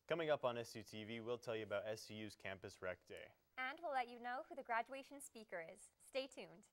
Coming up on SUTV, we'll tell you about SU's Campus Rec Day. And we'll let you know who the graduation speaker is. Stay tuned.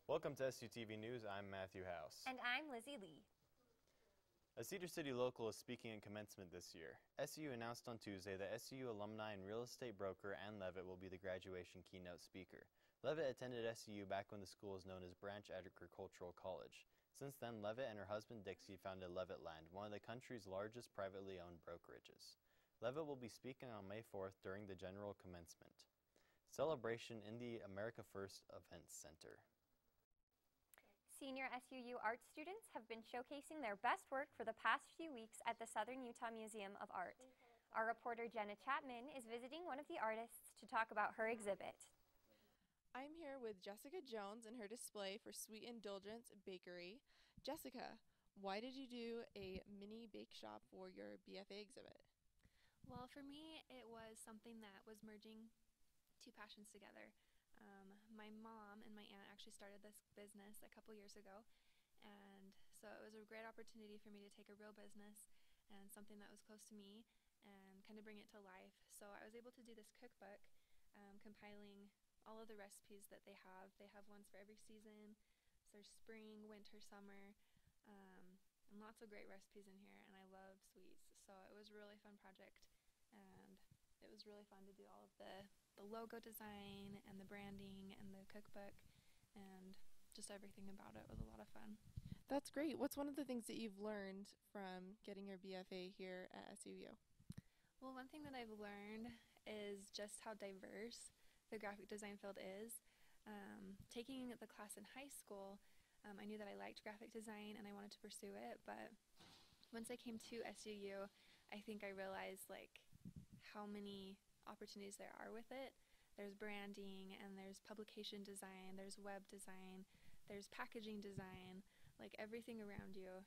Welcome to SUTV News. I'm Matthew House. And I'm Lizzie Lee. A Cedar City local is speaking in commencement this year. SU announced on Tuesday that SU alumni and real estate broker Ann Levitt will be the graduation keynote speaker. Levitt attended SU back when the school was known as Branch Agricultural College. Since then, Levitt and her husband Dixie founded Levitt Land, one of the country's largest privately owned brokerages. Levitt will be speaking on May 4th during the general commencement celebration in the America First Events Center. Senior SUU art students have been showcasing their best work for the past few weeks at the Southern Utah Museum of Art. Our reporter Jenna Chapman is visiting one of the artists to talk about her exhibit. I'm here with Jessica Jones and her display for Sweet Indulgence Bakery. Jessica, why did you do a mini bake shop for your BFA exhibit? Well, for me, it was something that was merging two passions together. My mom and my aunt actually started this business a couple years ago, and so it was a great opportunity for me to take a real business and something that was close to me and kind of bring it to life. So I was able to do this cookbook, compiling all of the recipes that they have. They have ones for every season. So there's spring, winter, summer, and lots of great recipes in here, and I love sweets. So it was a really fun project, and it was really fun to do all of the logo design and the branding and the cookbook, and just everything about it was a lot of fun. That's great. What's one of the things that you've learned from getting your BFA here at SUU? Well, one thing that I've learned is just how diverse the graphic design field is. Taking the class in high school, I knew that I liked graphic design and I wanted to pursue it, but once I came to SUU, I think I realized how many opportunities there are with it. There's branding, and there's publication design, there's web design, there's packaging design. Everything around you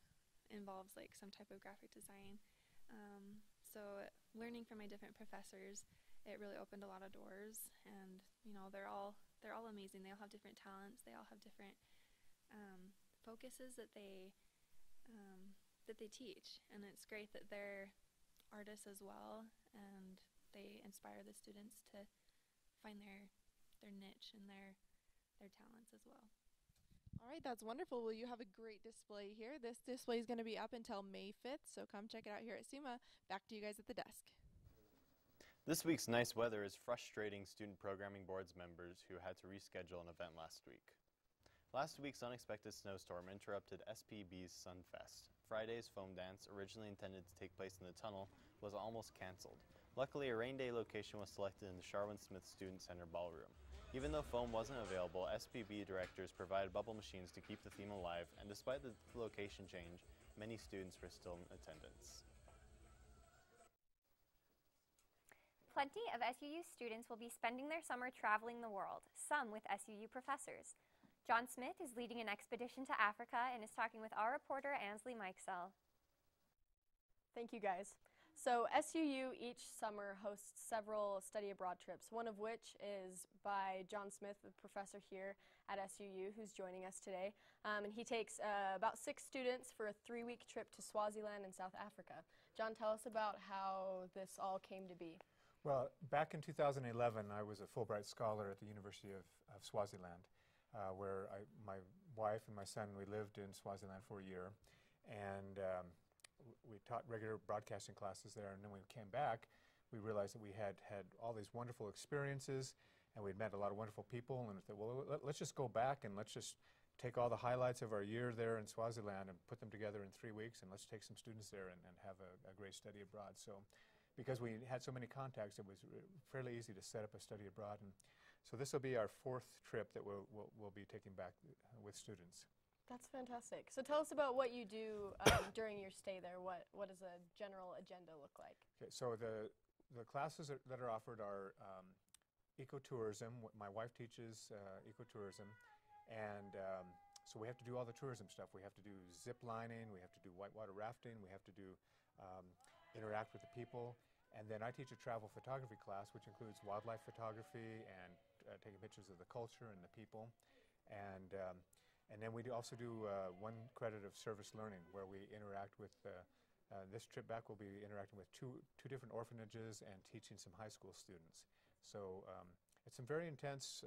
involves some type of graphic design. So learning from my different professors, it really opened a lot of doors, and they're all amazing. They all have different talents. They all have different focuses that they teach, and it's great that they're artists as well, and they inspire the students to find their niche and their talents as well. All right, that's wonderful. Well, you have a great display here. This display is going to be up until May 5th, so come check it out here at SUMA. Back to you guys at the desk. This week's nice weather is frustrating Student Programming Board's members who had to reschedule an event last week. Last week's unexpected snowstorm interrupted SPB's Sunfest. Friday's foam dance, originally intended to take place in the tunnel, was almost canceled. Luckily, a rain day location was selected in the Sharwin Smith Student Center ballroom. Even though foam wasn't available, SPB directors provided bubble machines to keep the theme alive, and despite the location change, many students were still in attendance. Plenty of SUU students will be spending their summer traveling the world, some with SUU professors. John Smith is leading an expedition to Africa and is talking with our reporter Ansley Mikesell. Thank you, guys. So SUU each summer hosts several study abroad trips, one of which is by John Smith, the professor here at SUU, who's joining us today. And he takes about 6 students for a 3-week trip to Swaziland in South Africa. John, tell us about how this all came to be. Well, back in 2011, I was a Fulbright scholar at the University of Swaziland, where my wife and my son, we lived in Swaziland for a year. And we taught regular broadcasting classes there, and then when we came back, we realized that we had all these wonderful experiences, and we'd met a lot of wonderful people, and we thought, well, let's just go back and let's just take all the highlights of our year there in Swaziland and put them together in 3 weeks, and let's take some students there and have a great study abroad. So because we had so many contacts, it was fairly easy to set up a study abroad. And so this will be our 4th trip that we'll be taking back with students. That's fantastic. So tell us about what you do during your stay there. What does a general agenda look like? Okay, so the classes that are offered are ecotourism. My wife teaches ecotourism, and so we have to do all the tourism stuff. We have to do zip lining, we have to do whitewater rafting, we have to do interact with the people, and then I teach a travel photography class, which includes wildlife photography and taking pictures of the culture and the people, and then we also do 1 credit of service learning, where we interact with. This trip back, we'll be interacting with two different orphanages and teaching some high school students. So it's some very intense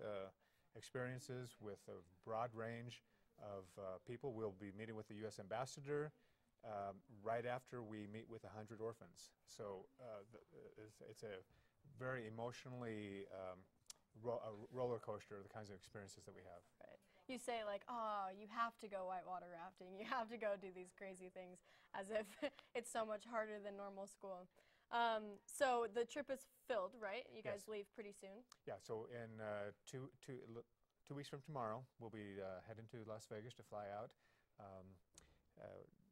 experiences with a broad range of people. We'll be meeting with the U.S. ambassador right after we meet with 100 orphans. So it's a very emotionally roller coaster of the kinds of experiences that we have. Right. You say like, oh, you have to go whitewater rafting, you have to go do these crazy things, as if it's so much harder than normal school. So the trip is filled, right? You guys Yes. leave pretty soon. Yeah, so in 2 weeks from tomorrow, we'll be heading to Las Vegas to fly out,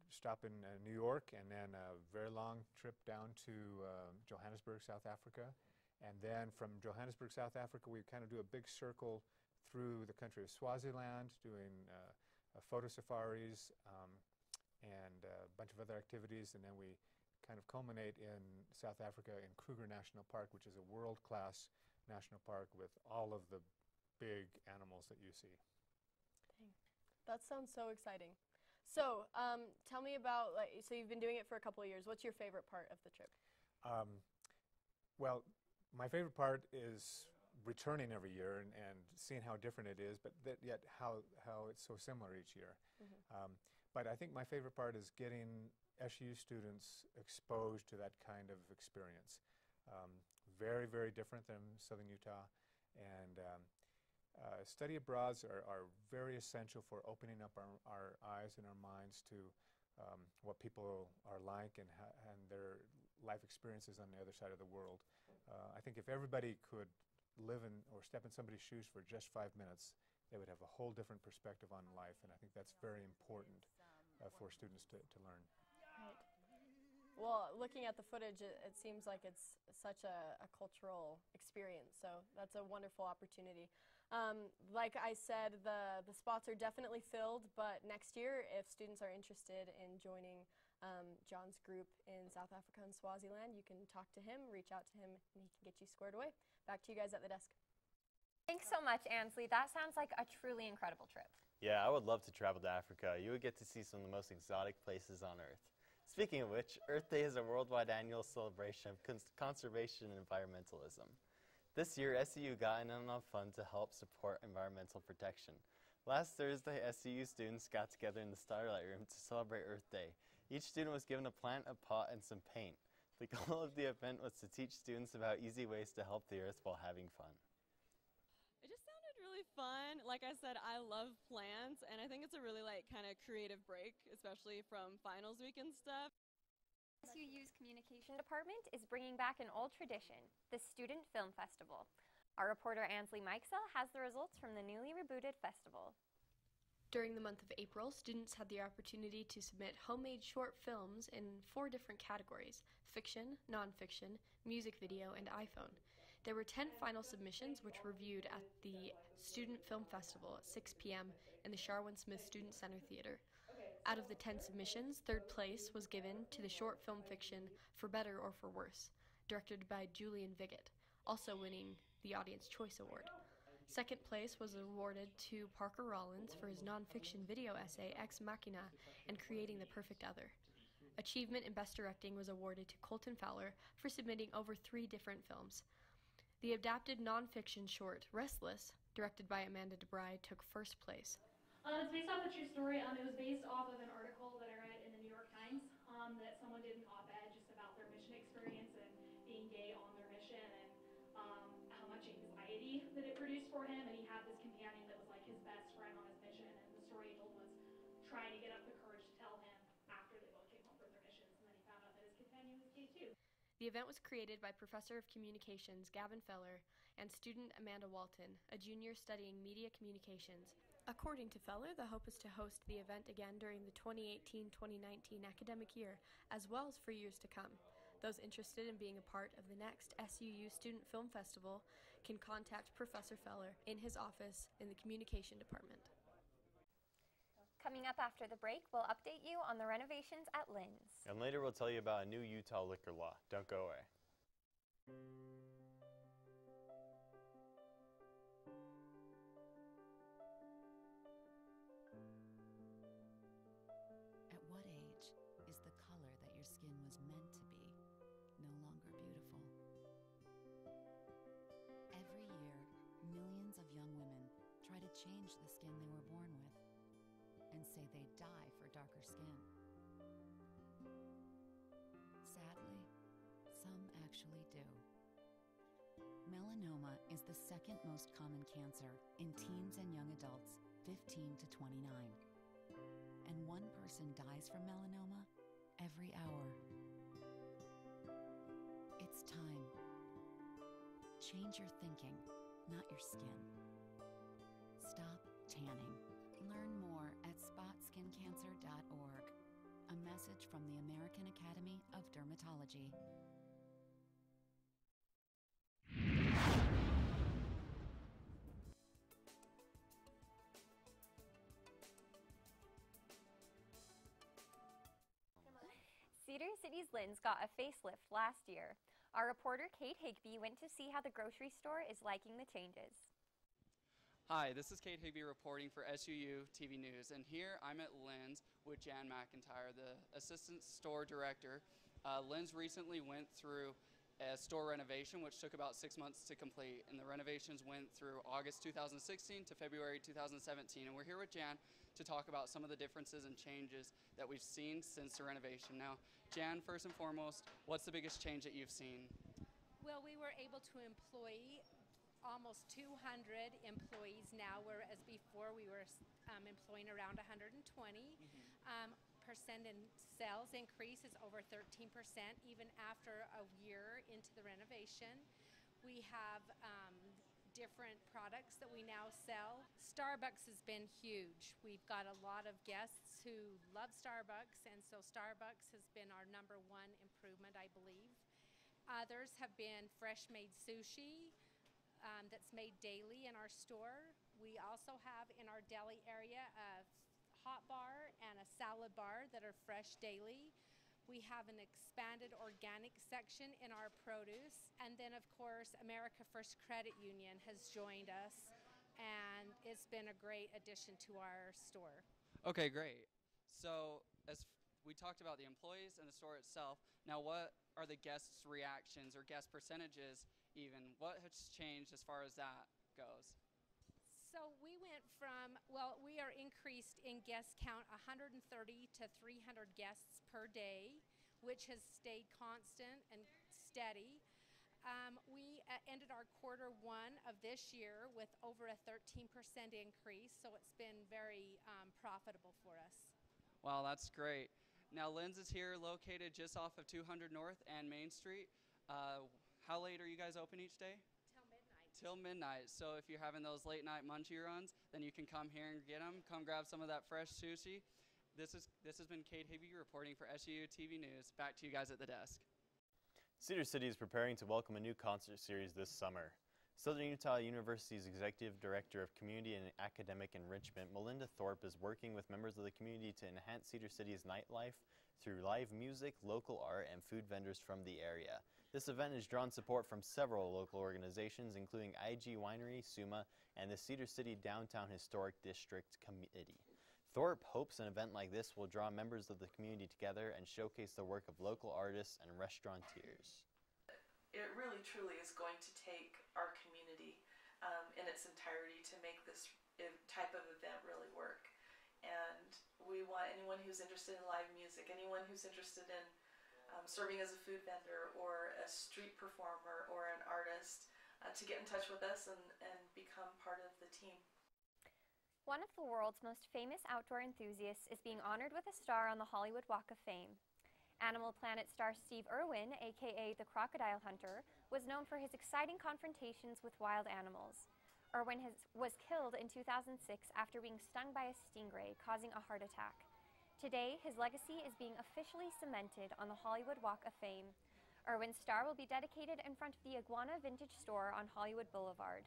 stop in New York, and then a very long trip down to Johannesburg, South Africa. And then from Johannesburg, South Africa, we kind of do a big circle through the country of Swaziland, doing photo safaris and a bunch of other activities, and then we kind of culminate in South Africa in Kruger National Park, which is a world-class national park with all of the big animals that you see. Dang. That sounds so exciting. So tell me about, so you've been doing it for a couple of years. What's your favorite part of the trip? Well, my favorite part is returning every year and seeing how different it is, but yet how it's so similar each year. Mm-hmm. But I think my favorite part is getting SU students exposed to that kind of experience. Very, very different than Southern Utah, and study abroads are very essential for opening up our eyes and our minds to what people are like and their life experiences on the other side of the world. I think if everybody could live in or step in somebody's shoes for just 5 minutes, they would have a whole different perspective on life, and I think that's very important for students to learn. Right. Well, looking at the footage, it seems like it's such a cultural experience, so that's a wonderful opportunity. Like I said, the spots are definitely filled, but next year, if students are interested in joining John's group in South Africa and Swaziland, you can talk to him, reach out to him, and he can get you squared away. Back to you guys at the desk. Thanks so much, Ansley. That sounds like a truly incredible trip. Yeah, I would love to travel to Africa. You would get to see some of the most exotic places on Earth. Speaking of which, Earth Day is a worldwide annual celebration of conservation and environmentalism. This year, SUU got in enough funds to help support environmental protection. Last Thursday, SUU students got together in the Starlight Room to celebrate Earth Day. Each student was given a plant, a pot, and some paint. The goal of the event was to teach students about easy ways to help the Earth while having fun. It just sounded really fun. Like I said, I love plants, and I think it's a really kind of creative break, especially from finals week and stuff. SUU's communication department is bringing back an old tradition, the Student Film Festival. Our reporter Ansley Mikesell has the results from the newly rebooted festival. During the month of April, students had the opportunity to submit homemade short films in 4 different categories: fiction, nonfiction, music video, and iPhone. There were 10 final submissions which were viewed at the Student Film Festival at 6 p.m. in the Sharwin-Smith Student Center Theater. Out of the 10 submissions, 3rd place was given to the short film fiction For Better or For Worse, directed by Julian Viggett, also winning the Audience Choice Award. 2nd place was awarded to Parker Rollins for his nonfiction video essay Ex Machina and Creating the Perfect Other. Achievement in Best Directing was awarded to Colton Fowler for submitting over 3 different films. The adapted nonfiction short Restless, directed by Amanda DeBride, took 1st place. It's based off a true story. It was based off of an article that I read in the New York Times that someone did an op-ed just about their mission experience and being gay on their mission and how much anxiety that it produced for him. And he had this companion that was like his best friend on his mission. And the story trying to get up the courage to tell him after they both came home from their missions, and then he found out that his companion was gay too. The event was created by Professor of Communications Gavin Feller and student Amanda Walton, a junior studying media communications. According to Feller, the hope is to host the event again during the 2018-2019 academic year, as well as for years to come. Those interested in being a part of the next SUU Student Film Festival can contact Professor Feller in his office in the Communication Department. Coming up after the break, we'll update you on the renovations at Lynn's. And later we'll tell you about a new Utah liquor law. Don't go away. At what age is the color that your skin was meant to be no longer beautiful? Every year, millions of young women try to change the skin they were born with and say they'd die for darker skin. Sadly, some actually do. Melanoma is the second most common cancer in teens and young adults 15 to 29. And one person dies from melanoma every hour. It's time. Change your thinking, not your skin. Stop tanning. Learn more at spotskincancer.org. A message from the American Academy of Dermatology. Cedar City's Lynn's got a facelift last year. Our reporter Kate Higby went to see how the grocery store is liking the changes. Hi, this is Kate Higby reporting for SUTVNews, and here I'm at Lynn's with Jan McIntyre, the Assistant Store Director. Lynn's recently went through a store renovation, which took about 6 months to complete, and the renovations went through August 2016 to February 2017, and we're here with Jan to talk about some of the differences and changes that we've seen since the renovation. Now, Jan, first and foremost, what's the biggest change that you've seen? Well, we were able to employ almost 200 employees now, whereas before we were employing around 120. Percent in sales increase is over 13%, even after a year into the renovation. We have different products that we now sell. Starbucks has been huge. We've got a lot of guests who love Starbucks, and so Starbucks has been our #1 improvement, I believe. Others have been fresh-made sushi that's made daily in our store. We also have in our deli area a hot bar and a salad bar that are fresh daily. We have an expanded organic section in our produce, and then of course America First Credit Union has joined us, and it's been a great addition to our store. Okay, great. So as we talked about the employees and the store itself, now what are the guests' reactions or guest percentages even? What has changed as far as that goes? So we went from, well, we are increased in guest count 130 to 300 guests per day, which has stayed constant and steady. We ended our Q1 of this year with over a 13% increase, so it's been very profitable for us. Wow, that's great. Now, Lynn's is here located just off of 200 North and Main Street. How late are you guys open each day? Till midnight. So if you're having those late night munchie runs, then you can come here and get them. Come grab some of that fresh sushi. This has been Kate Higby reporting for SUTVNews. Back to you guys at the desk. Cedar City is preparing to welcome a new concert series this summer. Southern Utah University's Executive Director of Community and Academic Enrichment, Melinda Thorpe, is working with members of the community to enhance Cedar City's nightlife through live music, local art, and food vendors from the area. This event has drawn support from several local organizations, including IG Winery, SUMA, and the Cedar City Downtown Historic District Committee. Thorpe hopes an event like this will draw members of the community together and showcase the work of local artists and restaurateurs. It really truly is going to take our community in its entirety to make this type of event really work. And we want anyone who's interested in live music, anyone who's interested in serving as a food vendor or a street performer or an artist to get in touch with us and become part of the team. One of the world's most famous outdoor enthusiasts is being honored with a star on the Hollywood Walk of Fame. Animal Planet star Steve Irwin, aka the Crocodile Hunter, was known for his exciting confrontations with wild animals. Irwin was killed in 2006 after being stung by a stingray, causing a heart attack. Today, his legacy is being officially cemented on the Hollywood Walk of Fame. Irwin's star will be dedicated in front of the Iguana Vintage Store on Hollywood Boulevard.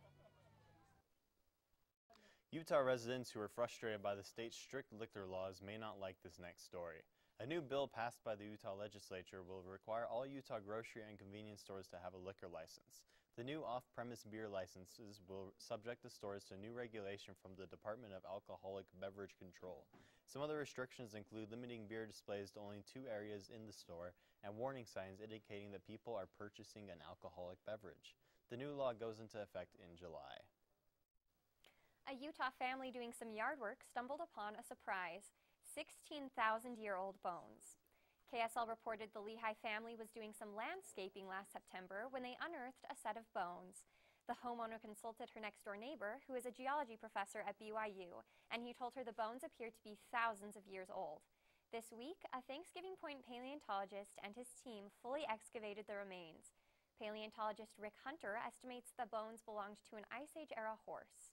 Utah residents who are frustrated by the state's strict liquor laws may not like this next story. A new bill passed by the Utah legislature will require all Utah grocery and convenience stores to have a liquor license. The new off-premise beer licenses will subject the stores to new regulation from the Department of Alcoholic Beverage Control. Some other restrictions include limiting beer displays to only 2 areas in the store and warning signs indicating that people are purchasing an alcoholic beverage. The new law goes into effect in July. A Utah family doing some yard work stumbled upon a surprise: 16,000-year-old bones. KSL reported the Lehigh family was doing some landscaping last September when they unearthed a set of bones. The homeowner consulted her next-door neighbor, who is a geology professor at BYU, and he told her the bones appeared to be thousands of years old. This week, a Thanksgiving Point paleontologist and his team fully excavated the remains. Paleontologist Rick Hunter estimates the bones belonged to an Ice Age-era horse.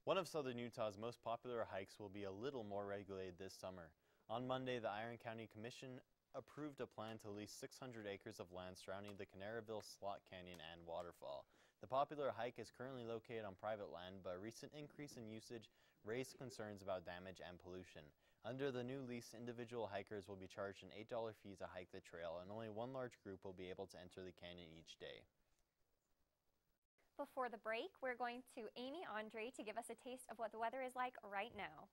One of southern Utah's most popular hikes will be a little more regulated this summer. On Monday, the Iron County Commission approved a plan to lease 600 acres of land surrounding the Canaryville Slot Canyon and waterfall. The popular hike is currently located on private land, but a recent increase in usage raised concerns about damage and pollution. Under the new lease, individual hikers will be charged an $8 fee to hike the trail, and only one large group will be able to enter the canyon each day. Before the break, we're going to Amy Andre to give us a taste of what the weather is like right now.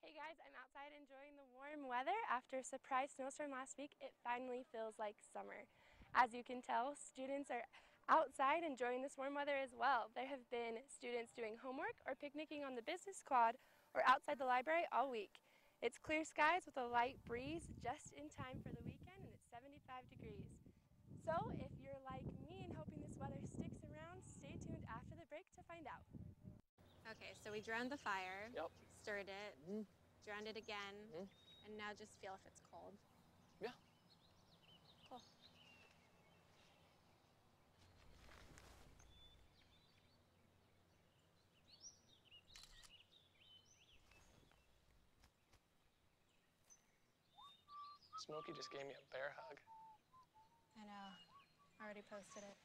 Hey guys, I'm outside enjoying the warm weather. After a surprise snowstorm last week, it finally feels like summer. As you can tell, students are outside enjoying this warm weather as well. There have been students doing homework or picnicking on the business quad or outside the library all week. It's clear skies with a light breeze just in time for the weekend, and it's 75 degrees. So if you're like me and hoping this weather sticks around, stay tuned after the break to find out. Okay, so we drowned the fire, Yep. stirred it, drowned it again, and now just feel if it's cold. Yeah. Cool. Smokey just gave me a bear hug. I know. I already posted it.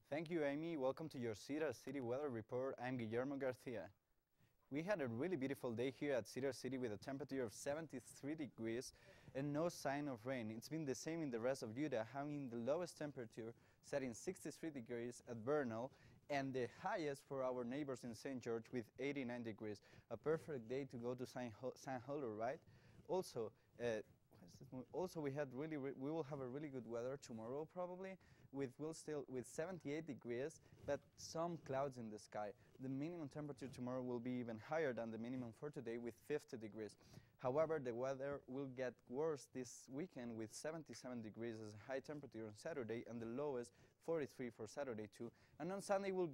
Thank you, Amy. Welcome to your Cedar City Weather Report. I'm Guillermo Garcia. We had a really beautiful day here at Cedar City with a temperature of 73 degrees and no sign of rain. It's been the same in the rest of Utah, having the lowest temperature set in 63 degrees at Vernal and the highest for our neighbors in St. George with 89 degrees. A perfect day to go to San Holo, right? Also, we will have a really good weather tomorrow probably with 78 degrees, but some clouds in the sky. The minimum temperature tomorrow will be even higher than the minimum for today with 50 degrees. However, the weather will get worse this weekend with 77 degrees as a high temperature on Saturday and the lowest 43 for Saturday too. And on Sunday we'll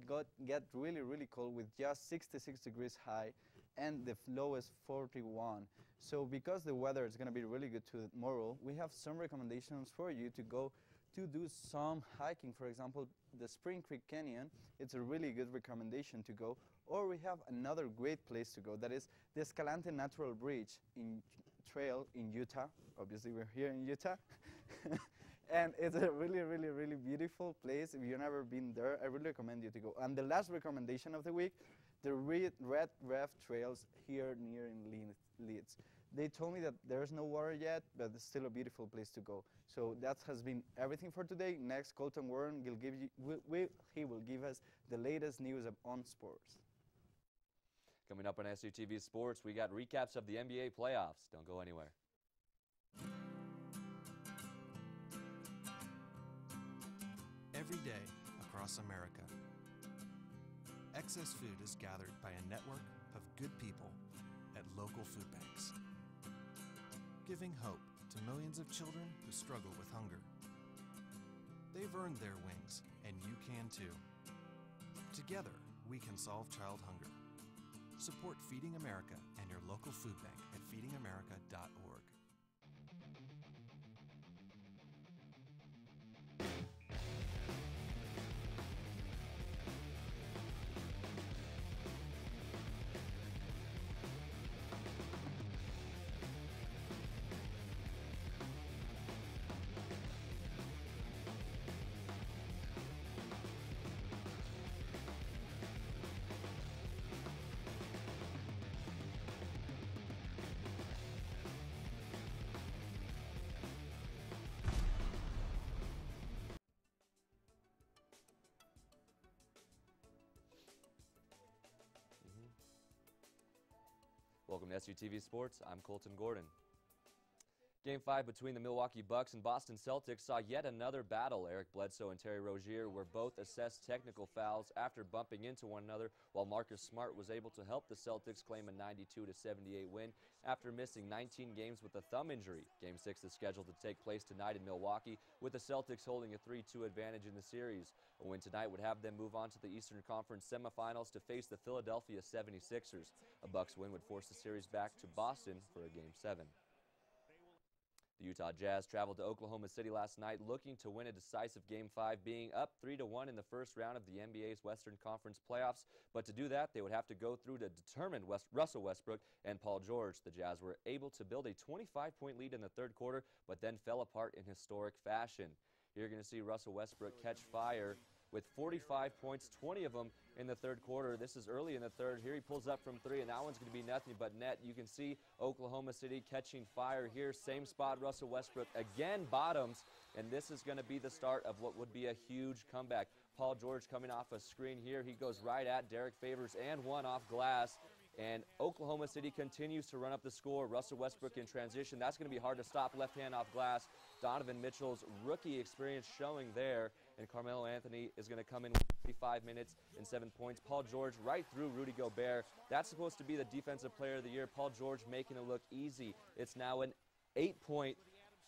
get really, really cold with just 66 degrees high and the lowest 41. So because the weather is going to be really good tomorrow, we have some recommendations for you to go to do some hiking. For example, the Spring Creek Canyon, it's a really good recommendation to go. Or we have another great place to go, that is the Escalante Natural Bridge Trail in Utah. Obviously, we're here in Utah. And it's a really, really, really beautiful place. If you've never been there, I really recommend you to go. And the last recommendation of the week, the Red Reef Trails here near in Leeds. They told me that there's no water yet, but it's still a beautiful place to go. So that has been everything for today. Next, Colton Warren will give us the latest news on sports. Coming up on SUTV Sports, we got recaps of the NBA playoffs. Don't go anywhere. Every day across America, excess food is gathered by a network of good people at local food banks, giving hope to millions of children who struggle with hunger. They've earned their wings, and you can too. Together, we can solve child hunger. Support Feeding America and your local food bank at feedingamerica.org. Welcome to SUTV Sports. I'm Colton Gordon. Game 5 between the Milwaukee Bucks and Boston Celtics saw yet another battle. Eric Bledsoe and Terry Rozier were both assessed technical fouls after bumping into one another, while Marcus Smart was able to help the Celtics claim a 92-78 win after missing 19 games with a thumb injury. Game 6 is scheduled to take place tonight in Milwaukee, with the Celtics holding a 3-2 advantage in the series. A win tonight would have them move on to the Eastern Conference semifinals to face the Philadelphia 76ers. A Bucks win would force the series back to Boston for a Game 7. The Utah Jazz traveled to Oklahoma City last night looking to win a decisive Game 5, being up 3-1 in the first round of the NBA's Western Conference playoffs. But to do that, they would have to go through to determine Russell Westbrook and Paul George. The Jazz were able to build a 25-point lead in the third quarter, but then fell apart in historic fashion. Here you're going to see Russell Westbrook catch fire with 45 points, 20 of them in the third quarter. This is early in the third. Here he pulls up from 3, and that one's going to be nothing but net. You can see Oklahoma City catching fire here. Same spot, Russell Westbrook again bottoms, and this is going to be the start of what would be a huge comeback. Paul George coming off a screen here. He goes right at Derek Favors and one off glass. And Oklahoma City continues to run up the score. Russell Westbrook in transition. That's going to be hard to stop. Left hand off glass. Donovan Mitchell's rookie experience showing there. And Carmelo Anthony is going to come in with 35 minutes and 7 points. Paul George right through Rudy Gobert. That's supposed to be the Defensive Player of the Year. Paul George making it look easy. It's now an 8-point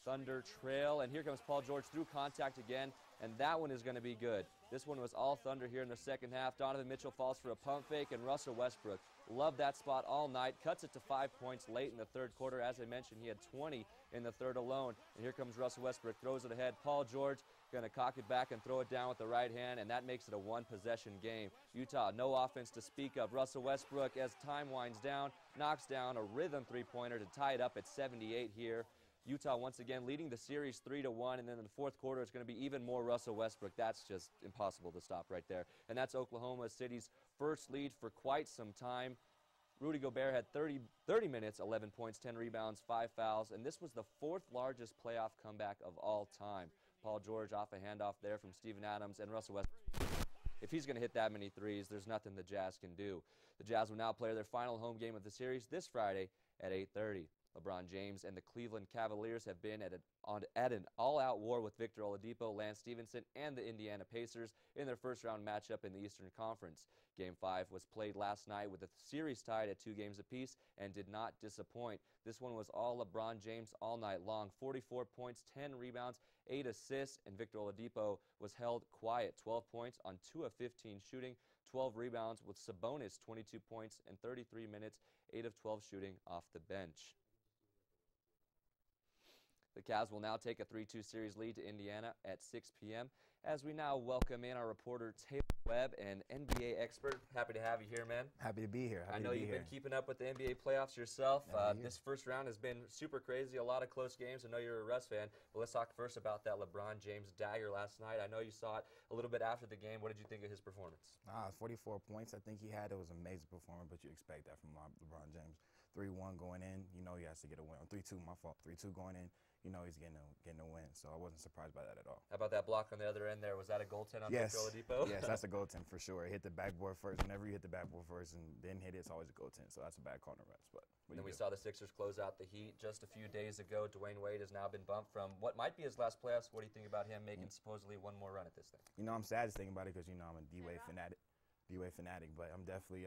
Thunder trail. And here comes Paul George through contact again. And that one is going to be good. This one was all Thunder here in the second half. Donovan Mitchell falls for a pump fake, and Russell Westbrook loved that spot all night. Cuts it to 5 points late in the third quarter. As I mentioned, he had 20 in the third alone. And here comes Russell Westbrook, throws it ahead. Paul George going to cock it back and throw it down with the right hand, and that makes it a one-possession game. Utah, no offense to speak of. Russell Westbrook, as time winds down, knocks down a rhythm three-pointer to tie it up at 78 here. Utah once again leading the series 3-1, and then in the fourth quarter it's going to be even more Russell Westbrook. That's just impossible to stop right there. And that's Oklahoma City's first lead for quite some time. Rudy Gobert had 30 minutes, 11 points, 10 rebounds, 5 fouls, and this was the fourth largest playoff comeback of all time. Paul George off a handoff there from Steven Adams, and Russell Westbrook. If he's going to hit that many threes, there's nothing the Jazz can do. The Jazz will now play their final home game of the series this Friday at 8:30. LeBron James and the Cleveland Cavaliers have been at an all-out war with Victor Oladipo, Lance Stevenson, and the Indiana Pacers in their first-round matchup in the Eastern Conference. Game 5 was played last night with the series tied at 2 games apiece and did not disappoint. This one was all LeBron James all night long. 44 points, 10 rebounds, 8 assists, and Victor Oladipo was held quiet. 12 points on 2 of 15 shooting, 12 rebounds, with Sabonis 22 points and 33 minutes, 8 of 12 shooting off the bench. The Cavs will now take a 3-2 series lead to Indiana at 6 p.m. as we now welcome in our reporter Taylor Webb, an NBA expert. Happy to have you here, man. Happy to be here. I know you've been keeping up with the NBA playoffs yourself. This first round has been super crazy, a lot of close games. I know you're a Russ fan, but let's talk first about that LeBron James dagger last night. I know you saw it a little bit after the game. What did you think of his performance? 44 points I think he had. It was an amazing performance, but you expect that from LeBron James. 3-1 going in, you know he has to get a win. 3-2, my fault. 3-2 going in. he's getting a win. So I wasn't surprised by that at all. How about that block on the other end there? Was that a goaltend on Yes. Victor Oladipo? Yes, that's a goaltend for sure. It hit the backboard first. Whenever you hit the backboard first and then hit it, it's always a goaltend. So that's a bad corner run spot. And then we saw the Sixers close out the Heat just a few days ago. Dwayne Wade has now been bumped from what might be his last playoffs. What do you think about him making supposedly one more run at this thing? I'm sad to think about it because, I'm a D-Wade fanatic, but I'm definitely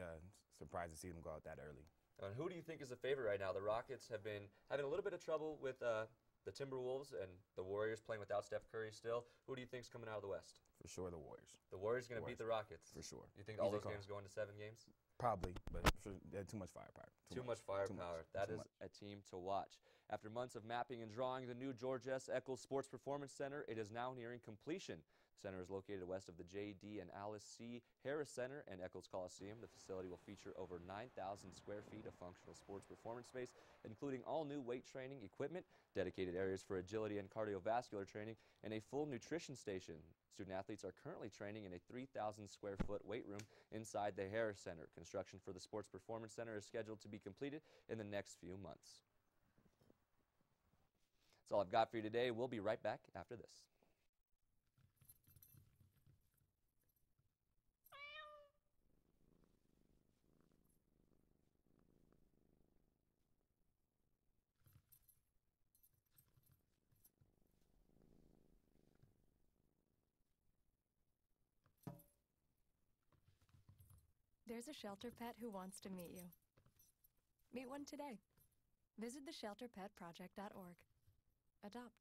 surprised to see them go out that early. And who do you think is the favorite right now? The Rockets have been having a little bit of trouble with the Timberwolves and the Warriors playing without Steph Curry still. Who do you think is coming out of the West? For sure, the Warriors. The Warriors going to beat the Rockets? For sure. You think all those games go into 7 games? Probably, but they have too much firepower. Too much firepower. That is a team to watch. After months of mapping and drawing the new George S. Eccles Sports Performance Center, it is now nearing completion. The center is located west of the J.D. and Alice C. Harris Center and Eccles Coliseum. The facility will feature over 9,000 square feet of functional sports performance space, including all new weight training equipment, dedicated areas for agility and cardiovascular training, and a full nutrition station. Student athletes are currently training in a 3,000 square foot weight room inside the Harris Center. Construction for the Sports Performance Center is scheduled to be completed in the next few months. That's all I've got for you today. We'll be right back after this. There's a shelter pet who wants to meet you. Meet one today. Visit theshelterpetproject.org. Adopt.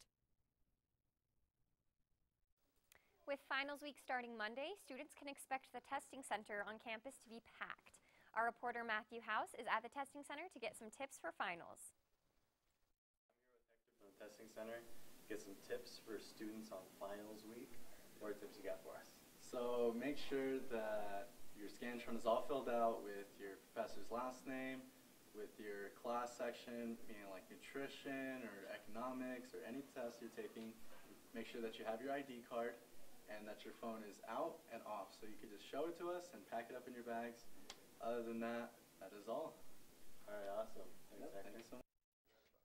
With finals week starting Monday, students can expect the testing center on campus to be packed. Our reporter Matthew House is at the testing center to get some tips for finals. I'm here with Hector from the testing center to get some tips for students on finals week. What tips you got for us? So make sure that your Scantron is all filled out with your professor's last name, with your class section, meaning like nutrition or economics or any test you're taking. Make sure that you have your ID card and that your phone is out and off. So you can just show it to us and pack it up in your bags. Other than that, that is all. All right, awesome. Thank you so much.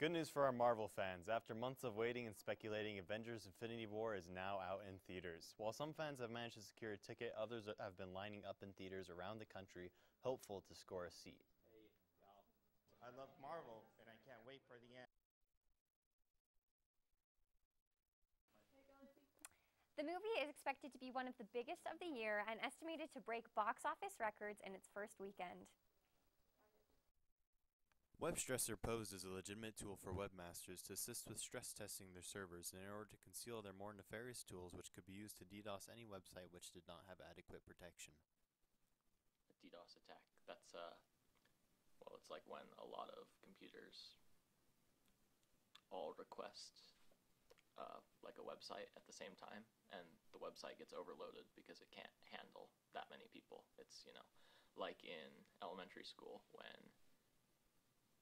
Good news for our Marvel fans. After months of waiting and speculating, Avengers Infinity War is now out in theaters. While some fans have managed to secure a ticket, others have been lining up in theaters around the country, hopeful to score a seat. Hey, y'all. I love Marvel, and I can't wait for the end. The movie is expected to be one of the biggest of the year and estimated to break box office records in its first weekend. WebStressor posed as a legitimate tool for webmasters to assist with stress testing their servers in order to conceal their more nefarious tools which could be used to DDoS any website which did not have adequate protection. A DDoS attack, that's, well, it's like when a lot of computers all request like a website at the same time, and the website gets overloaded because it can't handle that many people. It's, like in elementary school when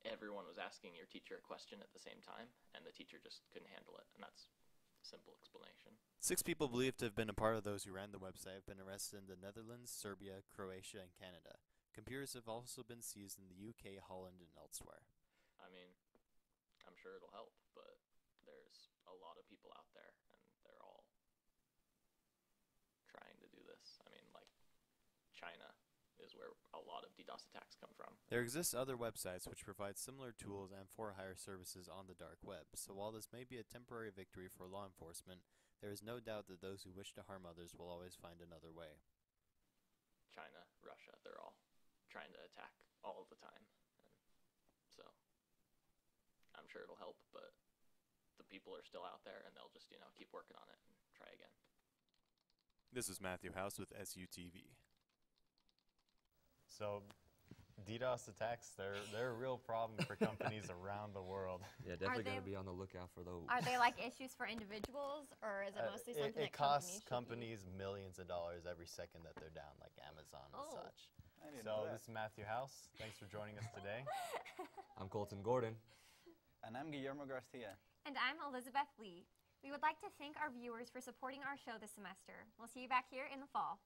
everyone was asking your teacher a question at the same time, and the teacher just couldn't handle it, and that's a simple explanation. 6 people believed to have been a part of those who ran the website have been arrested in the Netherlands, Serbia, Croatia, and Canada. Computers have also been seized in the UK, Holland, and elsewhere. I mean, I'm sure it'll help, but there's a lot of people out there, and they're all trying to do this. I mean, like, China is where a lot of DDoS attacks come from. There exist other websites which provide similar tools and for-hire services on the dark web, so while this may be a temporary victory for law enforcement, there is no doubt that those who wish to harm others will always find another way. China, Russia, they're all trying to attack all of the time, and so I'm sure it'll help, but the people are still out there, and they'll just, keep working on it and try again. This is Matthew House with SUTV. So, DDoS attacks, they're a real problem for companies around the world. Yeah, definitely got to be on the lookout for those. Are they like issues for individuals, or is it mostly something it that costs companies millions of dollars every second that they're down, like Amazon and such. So this is Matthew House. Thanks for joining us today. I'm Colton Gordon. And I'm Guillermo Garcia. And I'm Elizabeth Lee. We would like to thank our viewers for supporting our show this semester. We'll see you back here in the fall.